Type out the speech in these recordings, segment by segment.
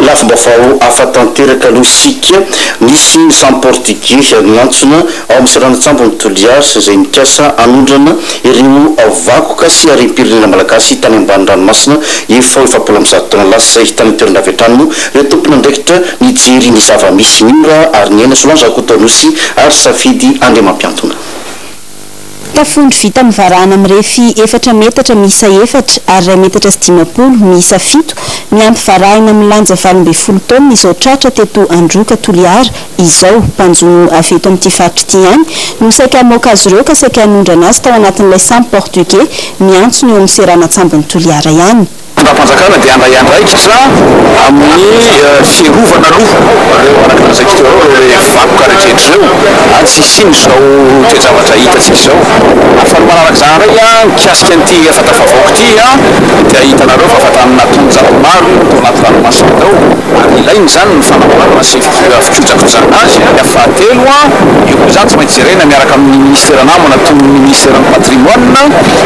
lafim-baovao afatanteraka aloha isika nisy Jean Portugais nantsona ao amin'ny seranatsambo ny Toliara izay mikasa anondrana ireo vakoka sy harem-pirenena malagasy tany ambany ranomasina efa 700 taona lasa izay tany toerana avy hatrany moa ireo tompony andraikitra nijery ny zava-misy mora ary ny aina Solange Akotanosy ary safidy andriamampiantona. Tafondro vita amin'ny varahana mirefy 4 metatra miisa 4 ary 2 metatra sy 10 miisa 7 miampy varahina milanja 20 taona izao tratra teto Androka Toliara izao mpanjono avy eto amin'ity faritra ity ihany no saika hamoaka azy ireo ka saika hanondrana azy tao anatin'ilay sambo portugais miantsona eo amin'ny seranatsambo Toliara ihany. Panjakana dia andraikiza amin'ny fierovana aloha reo anakazakito reo vakoka rehetra reo tsy siny zao toejavatra hitantsika zao afamanaraka zany ray mikasika an'ity efa tafavaoko ity dia hitanareo fa afatanana tonjato maro tao anaty ranomasina tao ary ilainy zany ny fanamboarana sy fikojakojana azy fahatelo io zany tsy maintsy jerena miaraka amin'ny ministera namana toy ny ministera ny patrimoine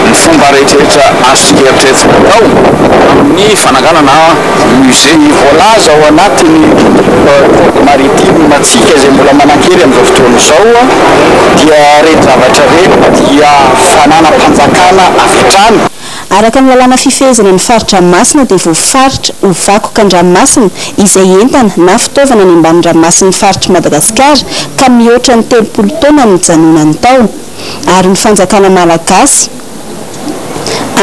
ny fomba rehetrarehetra azontsika eritreretina tao amin'ny fananganana musée voalaza ao anatiny maritime matsika izay mbola manankely amin'izao fotoana izao dia rehetra zavatra rehetra dia fananam-panjakana avy hatrany. Araka ny lalàna fifehezana ny faritra masina dia voafaritra ho vakoka an-dranomasina izay entana na fitaovana ny ambanin-dranomasin'ny faritra Madagasikara ka mihoatra ny 30 taona ny janonany tao ary ny fanjakana malagasy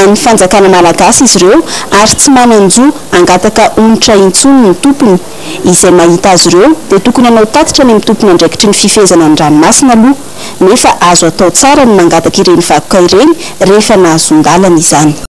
ny fanjakana malagasy izy ireo ary tsy manan-jo angataka onitra intsony ny tompony izay mahita azy ireo dia tokony hanao tatitra ny tompony andraikitry ny fifehezana ny ranomasina aloha nefa azo atao tsara ny mangataka ireny vakoka ireny rehefa nahazongalana izany.